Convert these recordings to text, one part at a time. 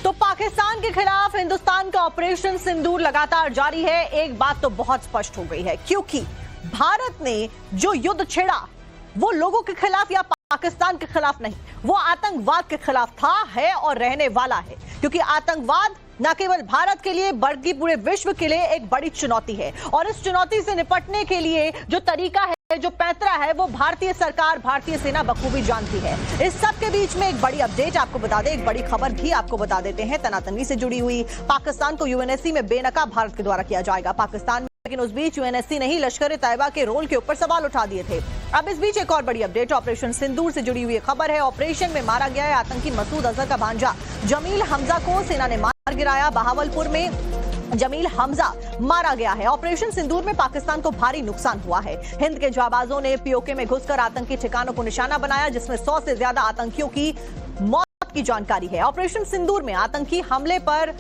तो पाकिस्तान के खिलाफ हिंदुस्तान का ऑपरेशन सिंदूर लगातार जारी है। एक बात तो बहुत स्पष्ट हो गई है, क्योंकि भारत ने जो युद्ध छेड़ा वो लोगों के खिलाफ या पाकिस्तान के खिलाफ नहीं, वो आतंकवाद के खिलाफ था, है और रहने वाला है। क्योंकि आतंकवाद न केवल भारत के लिए बल्कि पूरे विश्व के लिए एक बड़ी चुनौती है, और इस चुनौती से निपटने के लिए जो तरीका है, जो पैंतरा है, वो भारतीय सरकार, भारतीय सेना बखूबी जानती है। इस सब के बीच में एक बड़ी अपडेट आपको बता दें, एक बड़ी खबर भी आपको बता देते हैं तनातनी से जुड़ी हुई। पाकिस्तान को यूएनएससी में बेनकाब भारत के द्वारा किया जाएगा। पाकिस्तान में लेकिन उस बीच यूएनएससी ने ही लश्कर तैयबा के रोल के ऊपर सवाल उठा दिए थे। अब इस बीच एक और बड़ी अपडेट ऑपरेशन सिंदूर से जुड़ी हुई खबर है। ऑपरेशन में मारा गया है आतंकी मसूद अजहर का भांजा जमील हमजा को सेना ने मार गिराया। बहावलपुर में जमील हमजा मारा गया है। ऑपरेशन सिंदूर में पाकिस्तान को भारी नुकसान हुआ है। हिंद के जाबाजों ने पीओके में घुसकर आतंकी ठिकानों को निशाना बनाया, जिसमें 100 से ज्यादा आतंकियों की मौत की जानकारी है। ऑपरेशन सिंदूर में आतंकी हमले पर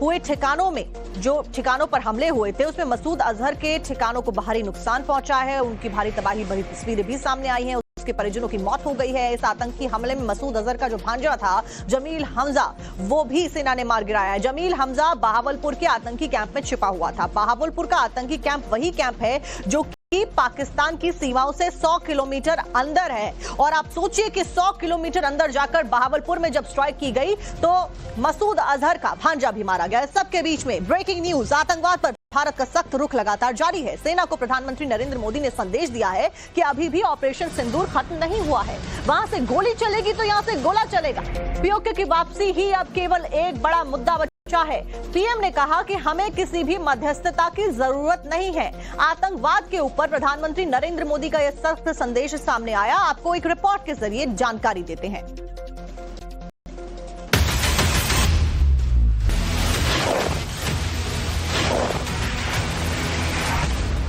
हुए ठिकानों में जो ठिकानों पर हमले हुए थे उसमें मसूद अजहर के ठिकानों को भारी नुकसान पहुंचा है। उनकी भारी तबाही भरी तस्वीरें भी सामने आई हैं। उसके परिजनों की मौत हो गई है। इस आतंकी हमले में मसूद अजहर का जो भांजा था जमील हमजा, वो भी सेना ने मार गिराया है। जमील हमजा बहावलपुर के आतंकी कैंप में छिपा हुआ था। बहावलपुर का आतंकी कैंप वही कैंप है जो कि पाकिस्तान की सीमाओं से 100 किलोमीटर अंदर है। और आप सोचिए कि 100 किलोमीटर अंदर जाकर बहावलपुर में जब स्ट्राइक की गई तो मसूद अजहर का भांजा भी मारा गया। सबके बीच में ब्रेकिंग न्यूज, आतंकवाद पर भारत का सख्त रुख लगातार जारी है। सेना को प्रधानमंत्री नरेंद्र मोदी ने संदेश दिया है कि अभी भी ऑपरेशन सिंदूर खत्म नहीं हुआ है। वहां से गोली चलेगी तो यहां से गोला चलेगा। पीओके की वापसी ही अब केवल एक बड़ा मुद्दा बचा है। पीएम ने कहा कि हमें किसी भी मध्यस्थता की जरूरत नहीं है। आतंकवाद के ऊपर प्रधानमंत्री नरेंद्र मोदी का यह सख्त संदेश सामने आया। आपको एक रिपोर्ट के जरिए जानकारी देते हैं।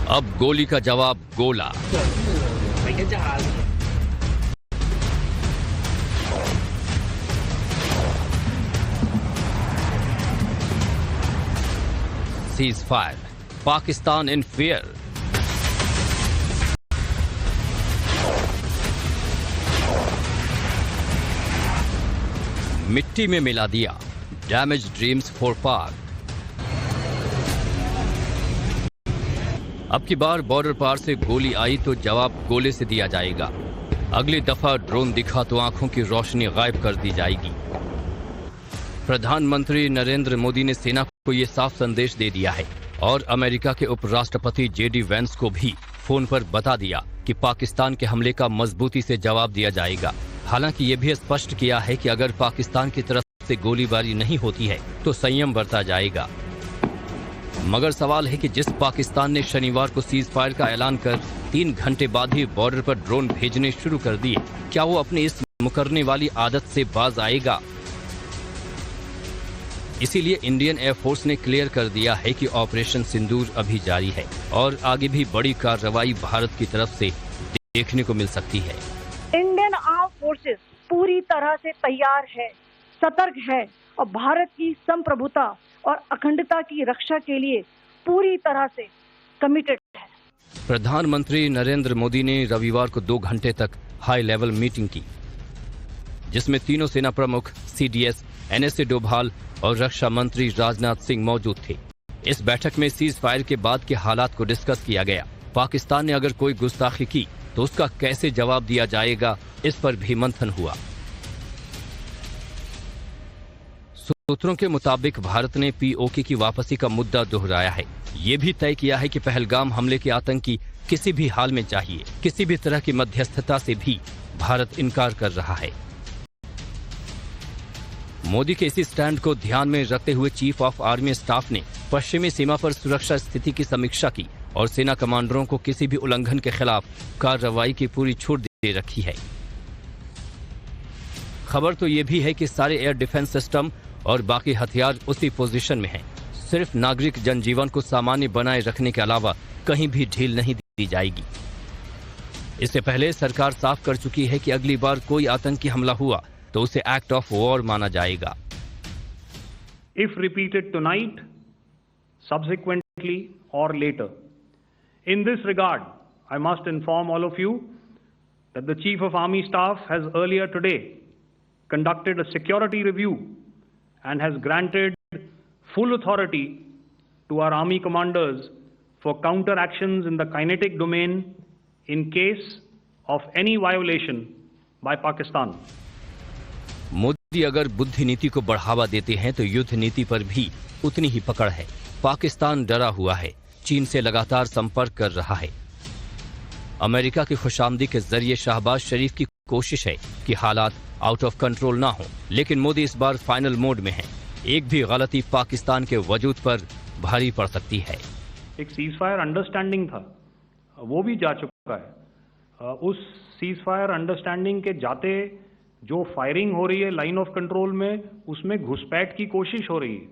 अब गोली का जवाब गोला। सीज फायर, पाकिस्तान इन फियर। मिट्टी में मिला दिया डैमेज ड्रीम्स फॉर पाक। अब की बार बॉर्डर पार से गोली आई तो जवाब गोले से दिया जाएगा। अगली दफा ड्रोन दिखा तो आंखों की रोशनी गायब कर दी जाएगी। प्रधानमंत्री नरेंद्र मोदी ने सेना को यह साफ संदेश दे दिया है और अमेरिका के उपराष्ट्रपति जेडी वेंस को भी फोन पर बता दिया कि पाकिस्तान के हमले का मजबूती से जवाब दिया जाएगा। हालांकि ये भी स्पष्ट किया है कि अगर पाकिस्तान की तरफ से गोलीबारी नहीं होती है तो संयम बरता जाएगा। मगर सवाल है कि जिस पाकिस्तान ने शनिवार को सीज फायर का ऐलान कर 3 घंटे बाद ही बॉर्डर पर ड्रोन भेजने शुरू कर दिए, क्या वो अपनी इस मुकरने वाली आदत से बाज आएगा? इसीलिए इंडियन एयरफोर्स ने क्लियर कर दिया है कि ऑपरेशन सिंदूर अभी जारी है और आगे भी बड़ी कार्रवाई भारत की तरफ से देखने को मिल सकती है। इंडियन आर्म फोर्सेस पूरी तरह से तैयार है, सतर्क है और भारत की संप्रभुता और अखंडता की रक्षा के लिए पूरी तरह से कमिटेड है। प्रधानमंत्री नरेंद्र मोदी ने रविवार को 2 घंटे तक हाई लेवल मीटिंग की, जिसमें तीनों सेना प्रमुख, सीडीएस, एनएसए डोभाल और रक्षा मंत्री राजनाथ सिंह मौजूद थे। इस बैठक में सीज फायर के बाद के हालात को डिस्कस किया गया। पाकिस्तान ने अगर कोई गुस्ताखी की तो उसका कैसे जवाब दिया जाएगा, इस पर भी मंथन हुआ। सूत्रों के मुताबिक भारत ने पीओके की वापसी का मुद्दा दोहराया है। ये भी तय किया है कि पहलगाम हमले के आतंकी किसी भी हाल में चाहिए, किसी भी तरह की मध्यस्थता से भी भारत इनकार कर रहा है। मोदी के इसी स्टैंड को ध्यान में रखते हुए चीफ ऑफ आर्मी स्टाफ ने पश्चिमी सीमा पर सुरक्षा स्थिति की समीक्षा की और सेना कमांडरों को किसी भी उल्लंघन के खिलाफ कार्रवाई की पूरी छूट दे रखी है। खबर तो ये भी है कि सारे एयर डिफेंस सिस्टम और बाकी हथियार उसी पोजीशन में हैं। सिर्फ नागरिक जनजीवन को सामान्य बनाए रखने के अलावा कहीं भी ढील नहीं दी जाएगी। इससे पहले सरकार साफ कर चुकी है कि अगली बार कोई आतंकी हमला हुआ तो उसे एक्ट ऑफ वॉर माना जाएगा। If repeated tonight, subsequently or later. In this regard, I must inform all of you that the Chief of Army Staff has earlier today conducted a security review and has granted full authority to our army commanders for counter actions in the kinetic domain in case of any violation by Pakistan. Modi अगर बुद्धि नीति को बढ़ावा देते हैं तो युद्ध नीति पर भी उतनी ही पकड़ है। पाकिस्तान डरा हुआ है, चीन से लगातार संपर्क कर रहा है। अमेरिका की खुशामदी के जरिए शहबाज शरीफ की कोशिश है कि हालात आउट ऑफ कंट्रोल ना हो, लेकिन मोदी इस बार फाइनल मोड में है। एक भी गलती पाकिस्तान के वजूद पर भारी पड़ सकती है। एक सीज फायर अंडरस्टैंडिंग था, वो भी जा चुका है। उस सीज फायर अंडरस्टैंडिंग के जाते जो फायरिंग हो रही है लाइन ऑफ कंट्रोल में, उसमें घुसपैठ की कोशिश हो रही है।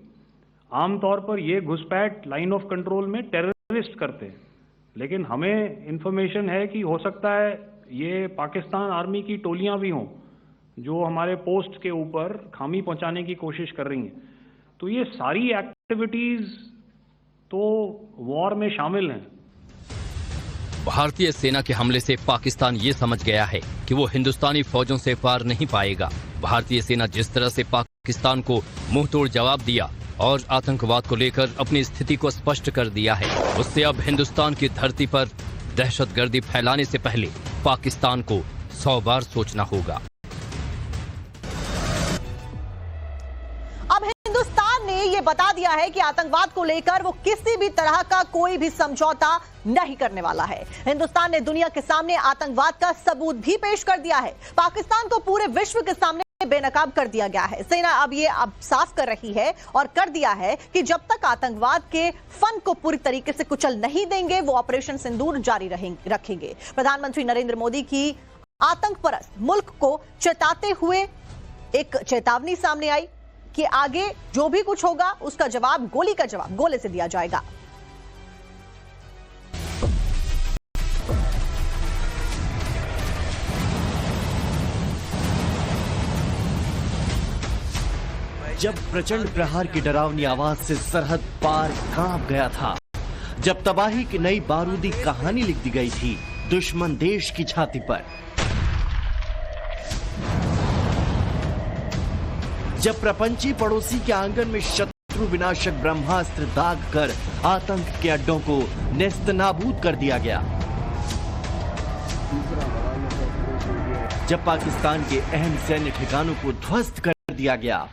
आमतौर पर ये घुसपैठ लाइन ऑफ कंट्रोल में टेररिस्ट करते हैं, लेकिन हमें इंफॉर्मेशन है कि हो सकता है ये पाकिस्तान आर्मी की टोलियां भी हों जो हमारे पोस्ट के ऊपर खामी पहुंचाने की कोशिश कर रही हैं। तो ये सारी एक्टिविटीज तो वॉर में शामिल हैं। भारतीय सेना के हमले से पाकिस्तान ये समझ गया है कि वो हिंदुस्तानी फौजों से पार नहीं पाएगा। भारतीय सेना जिस तरह से पाकिस्तान को मुंहतोड़ जवाब दिया और आतंकवाद को लेकर अपनी स्थिति को स्पष्ट कर दिया है, उससे अब हिंदुस्तान की धरती पर दहशतगर्दी फैलाने से पहले पाकिस्तान को 100 बार सोचना होगा। अब हिंदुस्तान ने ये बता दिया है कि आतंकवाद को लेकर वो किसी भी तरह का कोई भी समझौता नहीं करने वाला है। हिंदुस्तान ने दुनिया के सामने आतंकवाद का सबूत भी पेश कर दिया है। पाकिस्तान को पूरे विश्व के सामने बेनकाब कर दिया गया है। सेना अब साफ कर रही है और कर दिया है कि जब तक आतंकवाद के फन को पूरी तरीके से कुचल नहीं देंगे, वो ऑपरेशन सिंदूर जारी रखेंगे। प्रधानमंत्री नरेंद्र मोदी की आतंक परस्त मुल्क को चेताते हुए एक चेतावनी सामने आई कि आगे जो भी कुछ होगा उसका जवाब, गोली का जवाब गोले से दिया जाएगा। जब प्रचंड प्रहार की डरावनी आवाज से सरहद पार कांप गया था, जब तबाही की नई बारूदी कहानी लिख दी गई थी दुश्मन देश की छाती पर, जब प्रपंची पड़ोसी के आंगन में शत्रु विनाशक ब्रह्मास्त्र दाग कर आतंक के अड्डों को नेस्तनाबूद कर दिया गया, जब पाकिस्तान के अहम सैन्य ठिकानों को ध्वस्त कर दिया गया,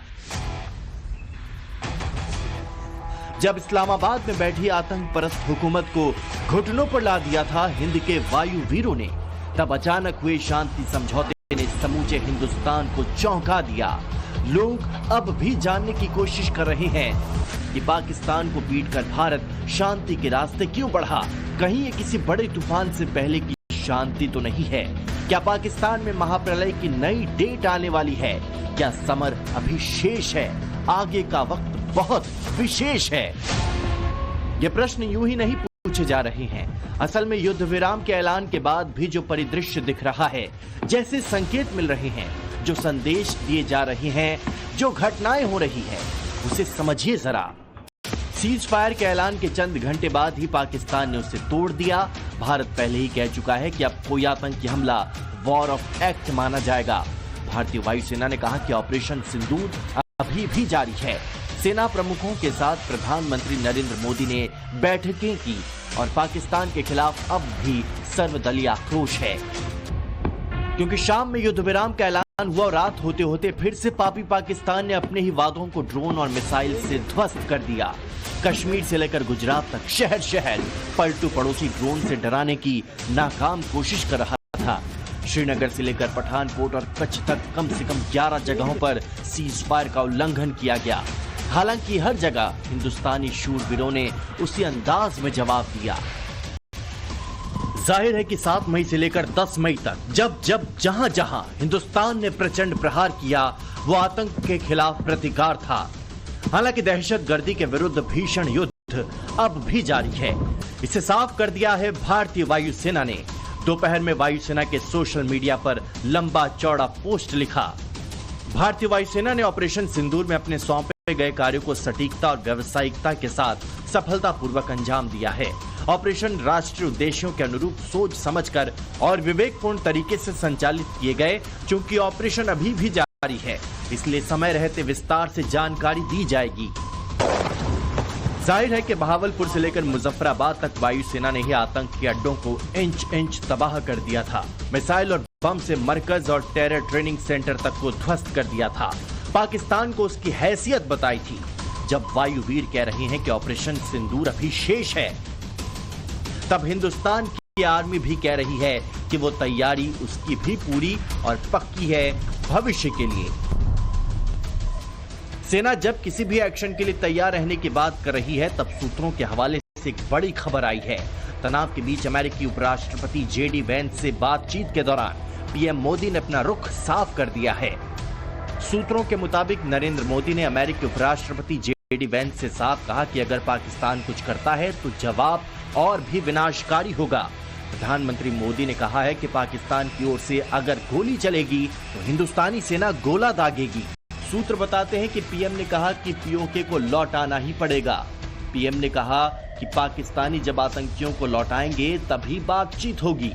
जब इस्लामाबाद में बैठी आतंक परस्त हुकूमत को घुटनों पर ला दिया था हिंद के वायु वीरों ने, तब अचानक हुए शांति समझौते ने समूचे हिंदुस्तान को चौंका दिया। लोग अब भी जानने की कोशिश कर रहे हैं कि पाकिस्तान को पीटकर भारत शांति के रास्ते क्यों बढ़ा। कहीं ये किसी बड़े तूफान से पहले की शांति तो नहीं है? क्या पाकिस्तान में महाप्रलय की नई डेट आने वाली है? क्या समर अभी शेष है? आगे का वक्त बहुत विशेष है। ये प्रश्न यूं ही नहीं पूछे जा रहे हैं। असल में युद्ध विराम के ऐलान के बाद भी जो परिदृश्य दिख रहा है, जैसे संकेत मिल रहे हैं, जो संदेश दिए जा रहे हैं, जो घटनाएं हो रही है, उसे समझिए जरा। सीज फायर के ऐलान के चंद घंटे बाद ही पाकिस्तान ने उसे तोड़ दिया। भारत पहले ही कह चुका है कि अब कोई आतंकी हमला वॉर ऑफ एक्ट माना जाएगा। भारतीय वायुसेना ने कहा कि ऑपरेशन सिंदूर अभी भी जारी है। सेना प्रमुखों के साथ प्रधानमंत्री नरेंद्र मोदी ने बैठकें की और पाकिस्तान के खिलाफ अब भी सर्वदलीय आक्रोश है, क्योंकि शाम में युद्ध विराम का ऐलान हुआ और रात होते होते फिर से पापी पाकिस्तान ने अपने ही वादों को ड्रोन और मिसाइल से ध्वस्त कर दिया। कश्मीर से लेकर गुजरात तक शहर शहर पलटू पड़ोसी ड्रोन से डराने की नाकाम कोशिश कर रहा था। श्रीनगर से लेकर पठानकोट और कच्छ तक कम से कम 11 जगहों पर सीज फायर का उल्लंघन किया गया। हालांकि हर जगह हिंदुस्तानी शूरवीरों ने उसी अंदाज में जवाब दिया। जाहिर है कि 7 मई से लेकर 10 मई तक जब जहां जहां हिंदुस्तान ने प्रचंड प्रहार किया, वो आतंक के खिलाफ प्रतिकार था। हालांकि दहशतगर्दी के विरुद्ध भीषण युद्ध अब भी जारी है। इसे साफ कर दिया है भारतीय वायुसेना ने। दोपहर में वायुसेना के सोशल मीडिया पर लंबा चौड़ा पोस्ट लिखा। भारतीय वायुसेना ने ऑपरेशन सिंदूर में अपने सौंपे गए कार्यों को सटीकता और व्यावसायिकता के साथ सफलतापूर्वक अंजाम दिया है। ऑपरेशन राष्ट्रीय उद्देश्यों के अनुरूप सोच समझकर और विवेकपूर्ण तरीके से संचालित किए गए। चूंकि ऑपरेशन अभी भी जारी है, इसलिए समय रहते विस्तार से जानकारी दी जाएगी। जाहिर है कि बहावलपुर से लेकर मुजफ्फराबाद तक वायुसेना ने ही आतंक के अड्डों को इंच इंच तबाह कर दिया था। मिसाइल और बम से मरकज और टेरर ट्रेनिंग सेंटर तक को ध्वस्त कर दिया था। पाकिस्तान को उसकी हैसियत बताई थी। जब वायुवीर कह रहे हैं कि ऑपरेशन सिंदूर अभी शेष है, तब हिंदुस्तान की आर्मी भी कह रही है कि वो तैयारी उसकी भी पूरी और पक्की है भविष्य के लिए। सेना जब किसी भी एक्शन के लिए तैयार रहने की बात कर रही है, तब सूत्रों के हवाले से एक बड़ी खबर आई है। तनाव के बीच अमेरिकी उपराष्ट्रपति जेडी वेंस से बातचीत के दौरान पीएम मोदी ने अपना रुख साफ कर दिया है। सूत्रों के मुताबिक नरेंद्र मोदी ने अमेरिकी उपराष्ट्रपति जेडी वेंस से साफ कहा कि अगर पाकिस्तान कुछ करता है तो जवाब और भी विनाशकारी होगा। प्रधानमंत्री मोदी ने कहा है कि पाकिस्तान की ओर से अगर गोली चलेगी तो हिंदुस्तानी सेना गोला दागेगी। सूत्र बताते हैं कि पीएम ने कहा कि पीओके को लौट आना ही पड़ेगा। पीएम ने कहा कि पाकिस्तानी जब आतंकियों को लौटाएंगे तभी बातचीत होगी।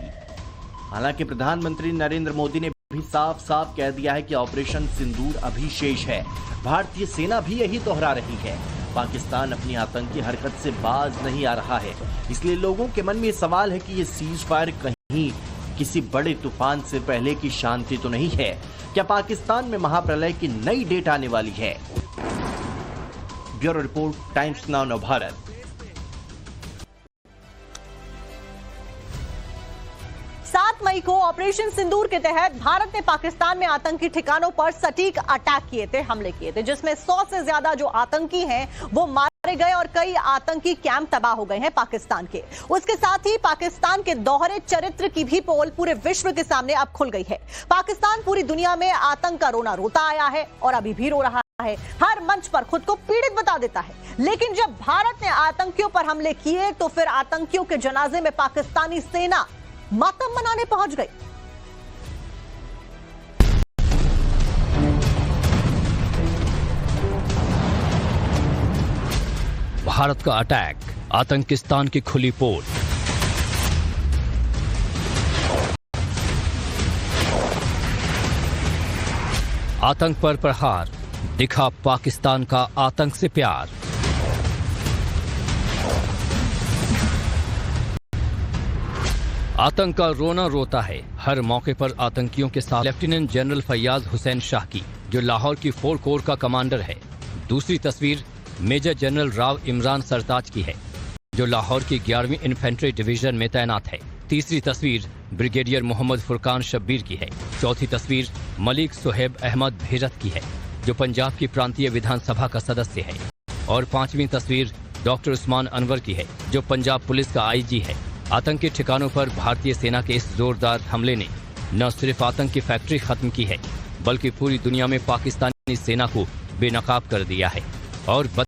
हालांकि प्रधानमंत्री नरेंद्र मोदी ने भी साफ साफ कह दिया है कि ऑपरेशन सिंदूर अभी शेष है। भारतीय सेना भी यही दोहरा रही है। पाकिस्तान अपनी आतंकी हरकत से बाज नहीं आ रहा है, इसलिए लोगों के मन में सवाल है कि ये सीज फायर कहीं किसी बड़े तूफान से पहले की शांति तो नहीं है। क्या पाकिस्तान में महाप्रलय की नई डेट आने वाली है? Bureau report, times now Navbharat. 7 मई को ऑपरेशन सिंदूर के तहत भारत ने पाकिस्तान में आतंकी ठिकानों पर सटीक अटैक किए थे, हमले किए थे, जिसमें 100 से ज्यादा जो आतंकी हैं वो मारे गए और कई आतंकी कैंप तबाह हो गए हैं पाकिस्तान के। उसके साथ ही पाकिस्तान के दोहरे चरित्र की भी पोल पूरे विश्व के सामने अब खुल गई है। पाकिस्तान पूरी दुनिया में आतंक का रोना रोता आया है और अभी भी रो रहा है। हर मंच पर खुद को पीड़ित बता देता है, लेकिन जब भारत ने आतंकियों पर हमले किए तो फिर आतंकियों के जनाजे में पाकिस्तानी सेना मातम मनाने पहुंच गई। भारत का अटैक, आतंकिस्तान की खुली पोल। आतंक पर प्रहार, दिखा पाकिस्तान का आतंक से प्यार। आतंक का रोना रोता है। हर मौके पर आतंकियों के साथ लेफ्टिनेंट जनरल फैयाज हुसैन शाह की, जो लाहौर की 4 कोर का कमांडर है। दूसरी तस्वीर मेजर जनरल राव इमरान सरताज की है, जो लाहौर की 11वीं इन्फेंट्री डिवीजन में तैनात है। तीसरी तस्वीर ब्रिगेडियर मोहम्मद फुरकान शब्बीर की है। चौथी तस्वीर मलिक सुहेब अहमद भेरत की है, जो पंजाब की प्रांतीय विधानसभा का सदस्य है। और 5वीं तस्वीर डॉक्टर उस्मान अनवर की है, जो पंजाब पुलिस का आईजी है। आतंकी ठिकानों पर भारतीय सेना के इस जोरदार हमले ने न सिर्फ आतंक की फैक्ट्री खत्म की है, बल्कि पूरी दुनिया में पाकिस्तानी सेना को बेनकाब कर दिया है और